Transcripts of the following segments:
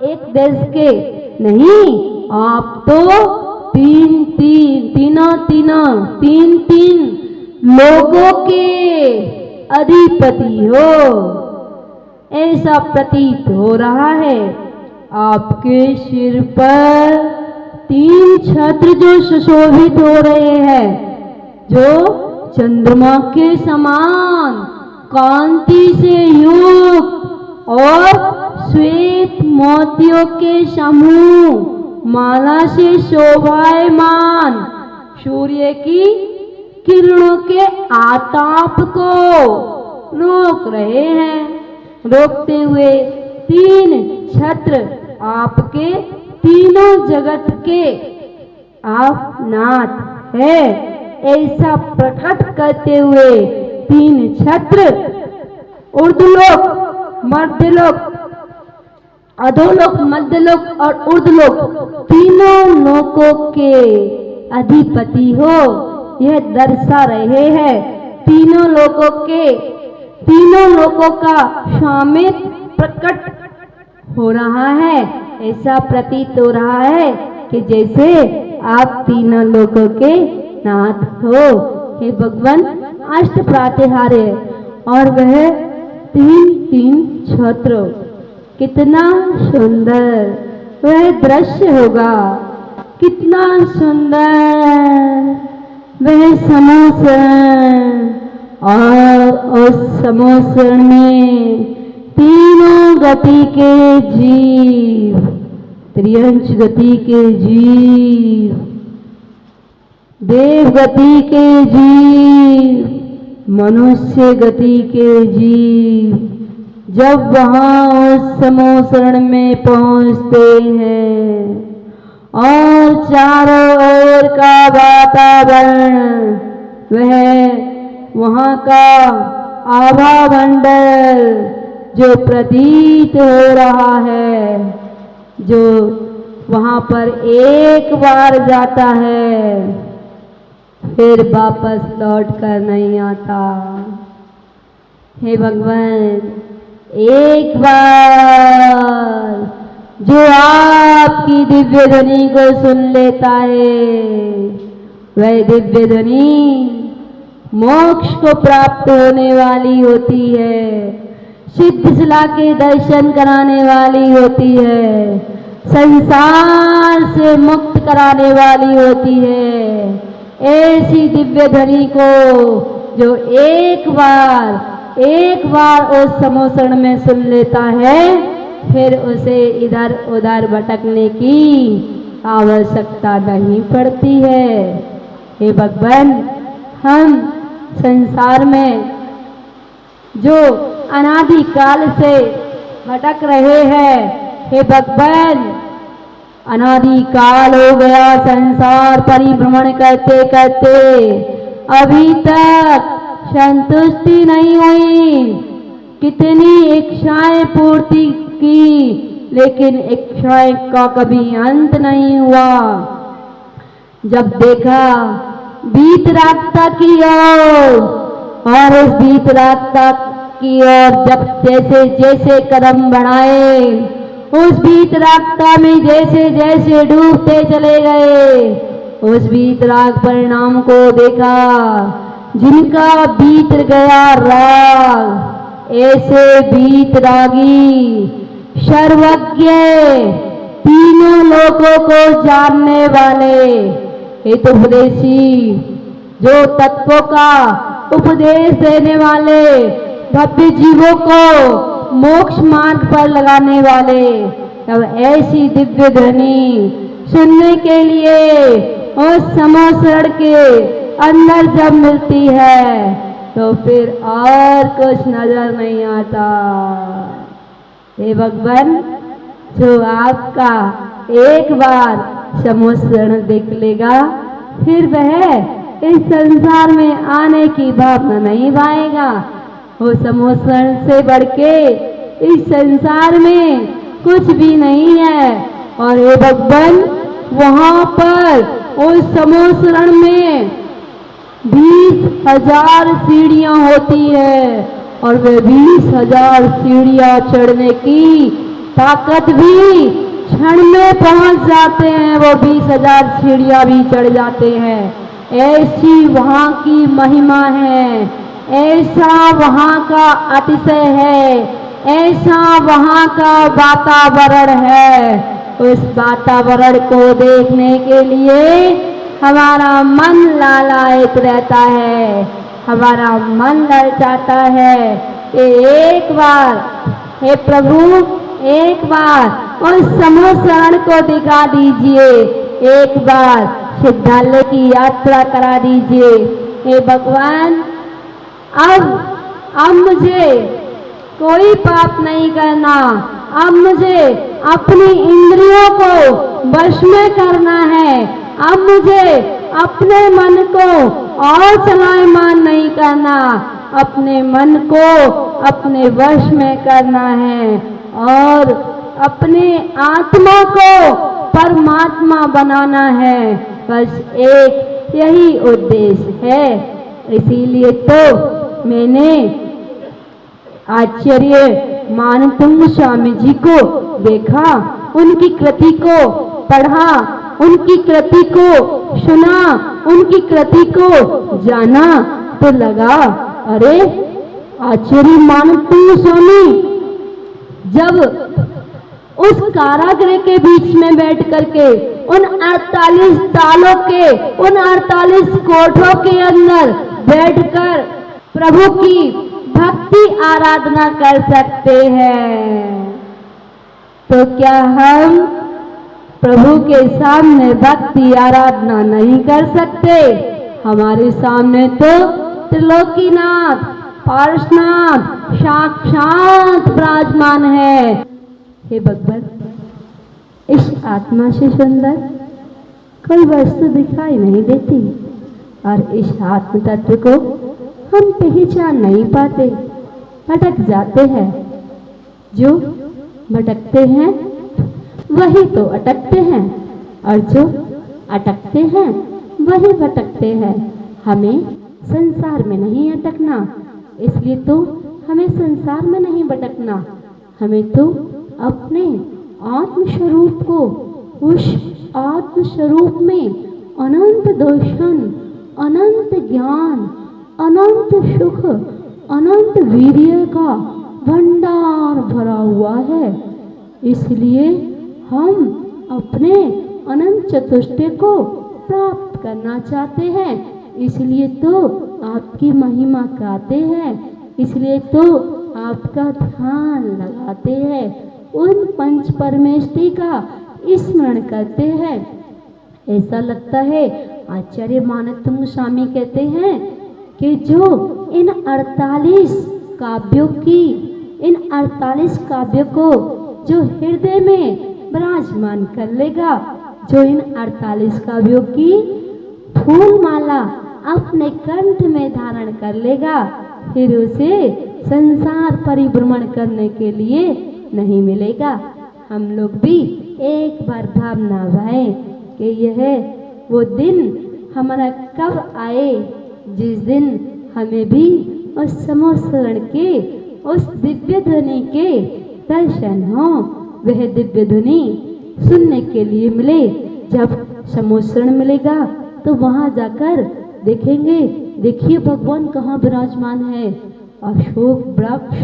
एक देश के नहीं, आप तो तीन तीन लोगों के अधिपति हो, ऐसा प्रतीत हो रहा है। आपके सिर पर 3 छत्र जो सुशोभित हो रहे हैं, जो चंद्रमा के समान कांति से युक्त और श्वेत मोतियों के समूह माला से शोभायमान सूर्य की किरणों के आताप को रोक रहे हैं। रोकते हुए 3 छत्र आपके तीनों जगत के आप नाथ है, ऐसा प्रकट करते हुए 3 छत्र ऊर्ध्वलोक, मध्यलोक, अधोलोक, मध्यलोक और ऊर्ध्वलोक तीनों लोकों के अधिपति हो, यह दर्शा रहे हैं। तीनों लोकों का स्वामित्व प्रकट हो रहा है। ऐसा प्रतीत हो रहा है कि जैसे आप तीनों लोकों के नाथ हो। हे भगवान, अष्ट प्रातिहार्य और वह 3 छत्र, कितना सुंदर वह दृश्य होगा, कितना सुंदर वह समोसरण, और उस समोसरण में तीनों गति के जीव, त्रियंश गति के जीव, देव गति के जीव, मनुष्य गति के जीव जब वहां उस समोसरण में पहुंचते हैं और चारों ओर का वातावरण, वहां का आभा मंडल जो प्रतीत हो रहा है, जो वहां पर एक बार जाता है फिर वापस लौट कर नहीं आता। हे भगवान, एक बार जो आपकी दिव्य ध्वनि को सुन लेता है, वह दिव्य ध्वनि मोक्ष को प्राप्त होने वाली होती है, सिद्ध शिला के दर्शन कराने वाली होती है, संसार से मुक्त कराने वाली होती है। ऐसी दिव्य ध्वनि को जो एक बार उस समोसरण में सुन लेता है, फिर उसे इधर उधर भटकने की आवश्यकता नहीं पड़ती है। हे भगवान, हम संसार में जो अनादि काल से भटक रहे हैं, हे भगवान, अनादि काल हो गया संसार परिभ्रमण करते करते, अभी तक संतुष्टि नहीं हुई। कितनी इच्छाएं पूर्ति की, लेकिन इच्छाएं का कभी अंत नहीं हुआ। जब देखा वीतरागता की ओर, और उस वीतरागता की ओर जब जैसे जैसे कदम बढ़ाए, उस वीतरागता में जैसे जैसे डूबते चले गए, उस वीतराग परिणाम को देखा। जिनका बीत गया राग, ऐसे वीतरागी सर्वज्ञ, तीनों लोगों को जानने वाले हितोपदेशी, जो तत्वों का उपदेश देने वाले, भव्य जीवों को मोक्ष मार्ग पर लगाने वाले, तब ऐसी दिव्य ध्वनि सुनने के लिए उस समोसरण के अंदर जब मिलती है, तो फिर और कुछ नजर नहीं आता। हे भगवान, जो आपका एक बार समोसरण देख लेगा, फिर वह इस संसार में आने की भावना नहीं पाएगा। वो समोसरण से बढ़ के इस संसार में कुछ भी नहीं है। और हे भगवान, वहां पर उस समोसरण में 20,000 सीढ़ियां होती है, और वे 20,000 सीढ़ियां चढ़ने की ताकत भी क्षण में पहुंच जाते हैं, वो 20,000 सीढ़ियां भी चढ़ जाते हैं। ऐसी वहाँ की महिमा है, ऐसा वहाँ का अतिशय है, ऐसा वहाँ का वातावरण है। उस वातावरण को देखने के लिए हमारा मन लालायित रहता है, हमारा मन ललचाता है कि एक बार हे प्रभु, एक बार उस समूह शरण को दिखा दीजिए, एक बार सिद्धालय की यात्रा करा दीजिए। हे भगवान, अब मुझे कोई पाप नहीं करना, अब मुझे अपनी इंद्रियों को वश में करना है, अब मुझे अपने मन को और चलायमान नहीं करना, अपने मन को अपने वश में करना है और अपने आत्मा को परमात्मा बनाना है। बस एक यही उद्देश्य है। इसीलिए तो मैंने आचार्य मानतुंग स्वामी जी को देखा, उनकी कृति को पढ़ा, उनकी कृति को सुना, उनकी कृति को जाना, तो लगा अरे आचार्य मानतुंग स्वामी जब उस कारागृह के बीच में बैठ करके उन 48 तालों के, उन 48 कोठों के अंदर बैठकर प्रभु की भक्ति आराधना कर सकते हैं, तो क्या हम प्रभु के सामने भक्ति आराधना नहीं कर सकते? हमारे सामने तो त्रिलोकीनाथ, पारसनाथ साक्षात विराजमान है। हे भगवान, इस आत्मा से सुंदर कोई वस्तु दिखाई नहीं देती और इस आत्म तत्व को हम पहचान नहीं पाते, भटक जाते हैं। जो भटकते हैं वही तो अटकते हैं और जो अटकते हैं वही भटकते हैं। हमें संसार में नहीं अटकना, इसलिए तो हमें संसार में नहीं भटकना, हमें तो अपने आत्मस्वरूप को, उस आत्मस्वरूप में अनंत दर्शन, अनंत ज्ञान, अनंत सुख, अनंत वीर्य का भंडार भरा हुआ है। इसलिए हम अपने अनंत चतुष्टय को प्राप्त करना चाहते हैं, इसलिए तो आपकी महिमा गाते हैं, इसलिए तो आपका ध्यान लगाते हैं, उन पंच परमेष्टि का स्मरण करते हैं। ऐसा लगता है आचार्य मानतुंग स्वामी कहते हैं कि जो इन 48 काव्यों की, इन 48 काव्यों को जो हृदय में विराजमान कर लेगा, जो इन 48 काव्यों की फूल माला अपने कंठ में धारण कर लेगा, फिर उसे संसार परिभ्रमण करने के लिए नहीं मिलेगा। हम लोग भी एक बार भावना भाएं कि यह वो दिन हमारा कब आए जिस दिन हमें भी उस समोसरण के, उस दिव्य ध्वनि के दर्शन हो, वह दिव्य ध्वनि सुनने के लिए मिले। जब समोसरण मिलेगा तो वहां जाकर देखेंगे, देखिए भगवान कहाँ विराजमान है। अशोक वृक्ष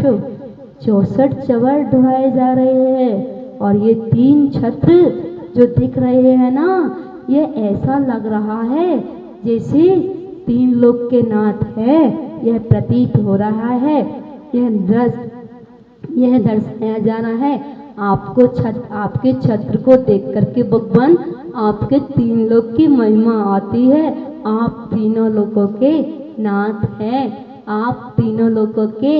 64 चवर ढुआए जा रहे हैं और ये 3 छत्र जो दिख रहे हैं ना, ये ऐसा लग रहा है जैसे 3 लोक के नाथ है, यह प्रतीत हो रहा है। यह दर्शाया जाना है आपको, आपके छत्र को देख करके भगवान आपके 3 लोक की महिमा आती है। आप तीनों लोकों के नाथ हैं, आप तीनों लोकों के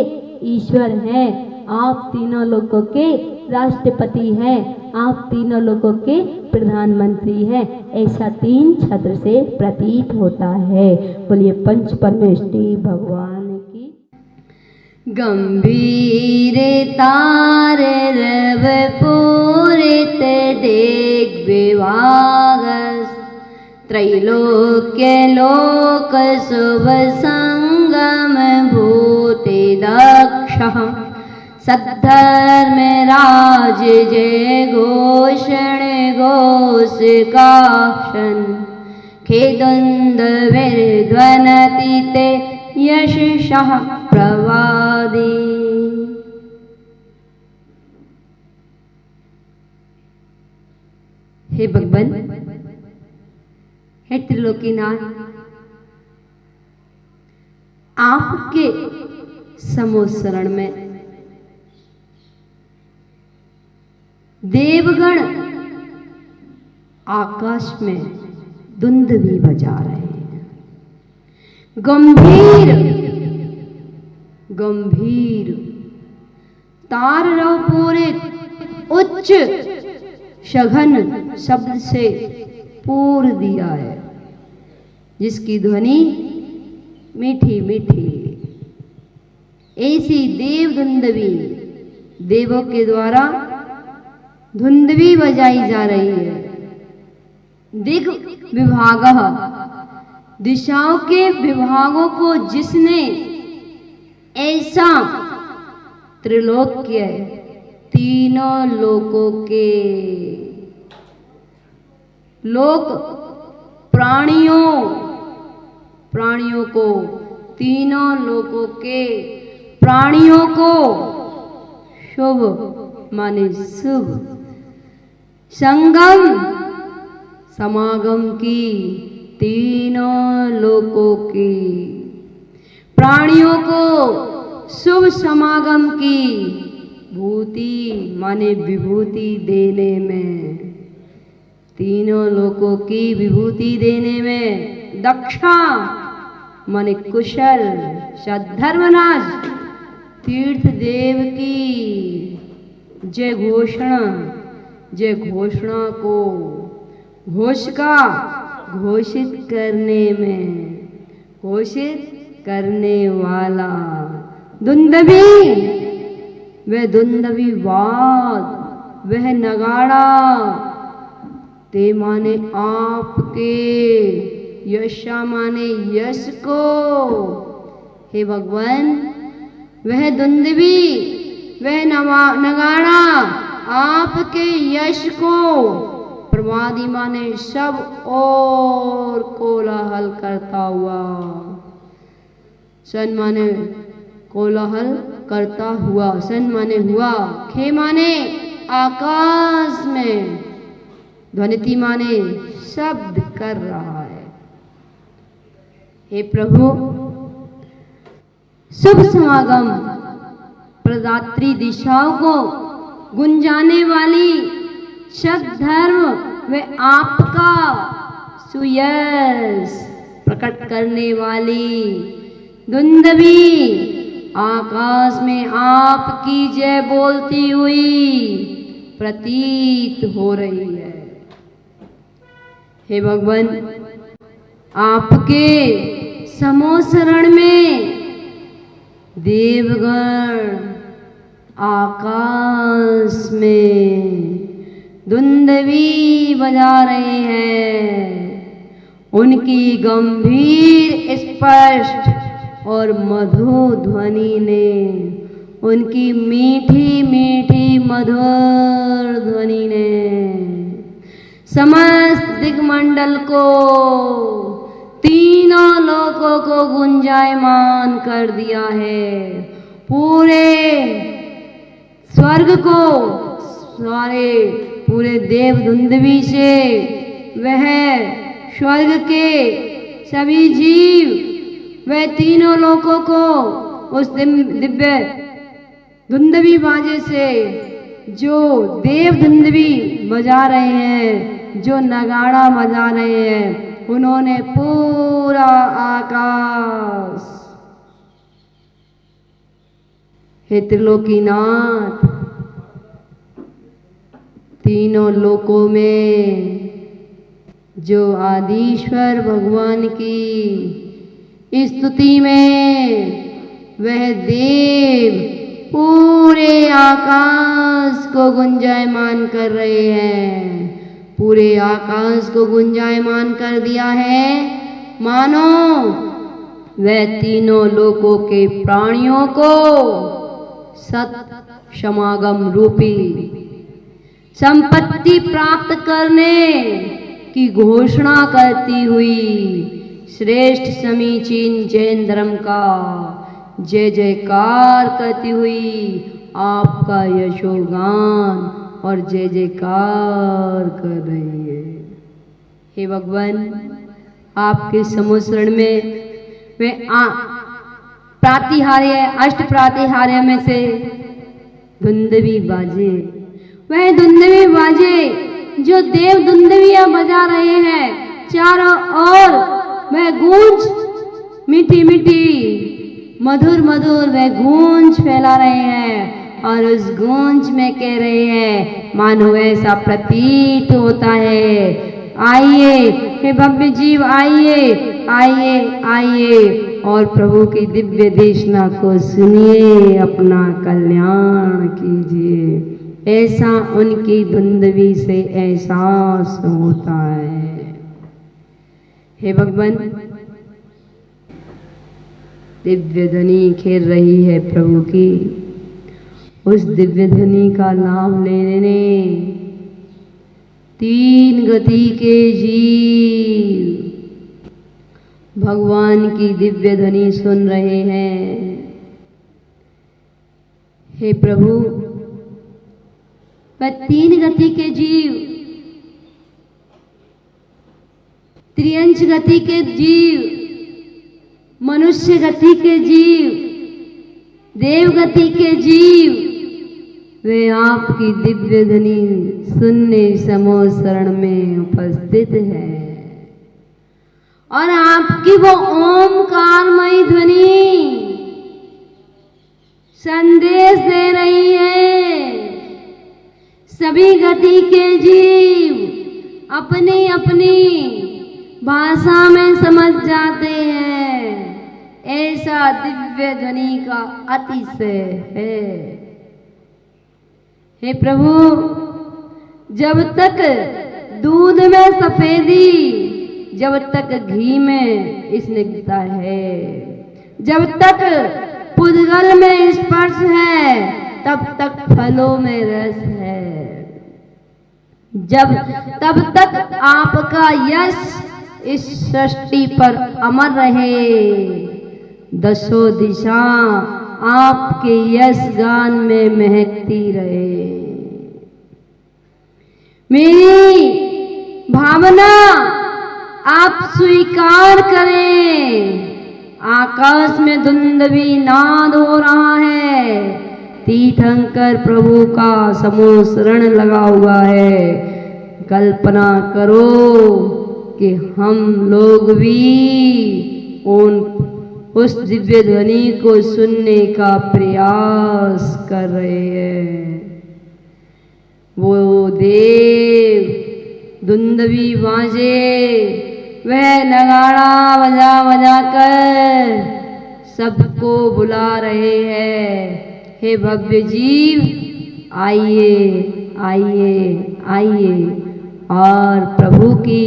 ईश्वर हैं, आप तीनों लोकों के राष्ट्रपति हैं, आप तीनों लोगों के प्रधानमंत्री हैं। ऐसा 3 छत्र से प्रतीत होता है। बोलिए पंच परमेष्टि भगवान की। गंभीर तार रव पूरित देख विभाग, त्रैलोक्य लोक शुभ संगम भूति दक्ष, सद्धर्म राज आज जय घोषण घोषकाशन खेदुंद विध्वनति ते यशः प्रवादी। हे भगवान, हे त्रिलोकीनाथ, आपके समोसरण में देवगण आकाश में दुंदुभी बजा रहे हैं। गंभीर गंभीर तारव पूरे उच्च सघन शब्द से पूर दिया है, जिसकी ध्वनि मीठी मीठी ऐसी देव धुंदवी, देवों के द्वारा धुंदवी बजाई जा रही है। दिग विभागः, दिशाओं के विभागों को जिसने ऐसा त्रिलोक्य, तीनों लोकों के लोक प्राणियों को, तीनों लोकों के प्राणियों को शुभ माने शुभ, संगम समागम की, तीनों लोकों की प्राणियों को शुभ समागम की, भूति माने विभूति देने में, तीनों लोकों की विभूति देने में दक्षा माने कुशल, सद्धर्मराज तीर्थ देव की जय घोषणा को घोष का घोषित करने में, घोषित करने वाला दुंदुभी, वह दुंदुभी वाद, वह नगाड़ा, ते माने आपके, यशा माने यश को। हे भगवान, वह दुंदुभी, वह नगाड़ा आपके यश को, प्रमादी माने सब और कोलाहल करता हुआ, सन माने कोलाहल करता हुआ, सन माने हुआ, खे माने आकाश में, ध्वनिति माने शब्द कर रहा है। हे प्रभु, शुभ समागम प्रदात्री दिशाओं को गुंजाने वाली शब्द धर्म व आपका सुयश प्रकट करने वाली दुंदुभी आकाश में आपकी जय बोलती हुई प्रतीत हो रही है। हे भगवान, आपके समोसरण में देवगण आकाश में दुंदुभी बजा रहे हैं। उनकी गंभीर स्पष्ट और मधुर ध्वनि ने, उनकी मीठी मीठी मधुर ध्वनि ने समस्त दिग्मंडल को, तीनों लोकों को गुंजायमान कर दिया है। पूरे स्वर्ग को, सारे पूरे देव दुंदुभी से वह स्वर्ग के सभी जीव, वह तीनों लोकों को उस दिव्य दुंदुभी बाजे से, जो देव दुंदुभी बजा रहे हैं, जो नगाड़ा बजा रहे हैं, उन्होंने पूरा आकाश, हे त्रिलोकीनाथ, तीनों लोकों में जो आदिश्वर भगवान की स्तुति में वह देव पूरे आकाश को गुंजायमान कर रहे हैं, पूरे आकाश को गुंजायमान कर दिया है, मानो वह तीनों लोकों के प्राणियों को सत समागम रूपी संपत्ति प्राप्त करने की घोषणा करती हुई श्रेष्ठ समीचीन जैन धर्म का जय जयकार करती हुई आपका यशोगान और जय जयकार कर रही है। हे भगवान, आपके समोसरण में वे प्रातिहार्य अष्ट प्रातिहार्य में से धुंदवी बाजे, वह धुंदवी बाजे जो देव धुंदवियां बजा रहे हैं, चारों ओर वह गूंज मीठी मीठी मधुर मधुर वह गूंज फैला रहे हैं और उस गूंज में कह रहे हैं, मानो ऐसा प्रतीत होता है, आइए हे भव्य जीव, आइए आइए आइए और प्रभु की दिव्य देशना को सुनिए, अपना कल्याण कीजिए। ऐसा उनकी धुंदवी से एहसास होता है। हे भगवान, दिव्य ध्वनि खेल रही है प्रभु की, उस दिव्य ध्वनि का लाभ लेने तीन गति के जीव भगवान की दिव्य ध्वनि सुन रहे हैं। हे प्रभु, वह तीन गति के जीव, त्रियंश गति के जीव, मनुष्य गति के जीव, देव गति के जीव, वे आपकी दिव्य ध्वनि सुनने समूह शरण में उपस्थित है और आपकी वो ओमकारमयी ध्वनि संदेश दे रही है। सभी गति के जीव अपनी अपनी भाषा में समझ जाते हैं, ऐसा दिव्य ध्वनि का अतिशय है। हे प्रभु, जब तक दूध में सफेदी, जब तक घी में स्निग्धता है, जब तक पुद्गल में स्पर्श है, तब तक फलों में रस है। तब तक आपका यश इस सृष्टि पर अमर रहे। दसों दिशा आपके यश गान में महकती रहे। मेरी भावना आप स्वीकार करें। आकाश में धुंधवी नाद हो रहा है, तीर्थंकर प्रभु का समूह शरण लगा हुआ है। कल्पना करो कि हम लोग भी उस दिव्य ध्वनि को सुनने का प्रयास कर रहे हैं। वो देव धुंधवी बाजे, वह नगाड़ा बजा बजा कर सबको बुला रहे हैं। हे भव्य जीव, आइए आइए आइए और प्रभु की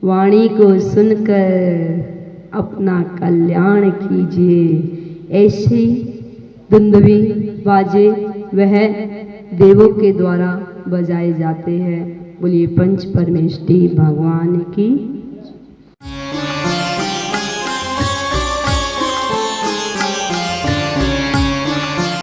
वाणी को सुनकर अपना कल्याण कीजिए। ऐसे धुंधवी बाजे वह देवों के द्वारा बजाए जाते हैं। बोलिए पंच परमेष्टि भगवान की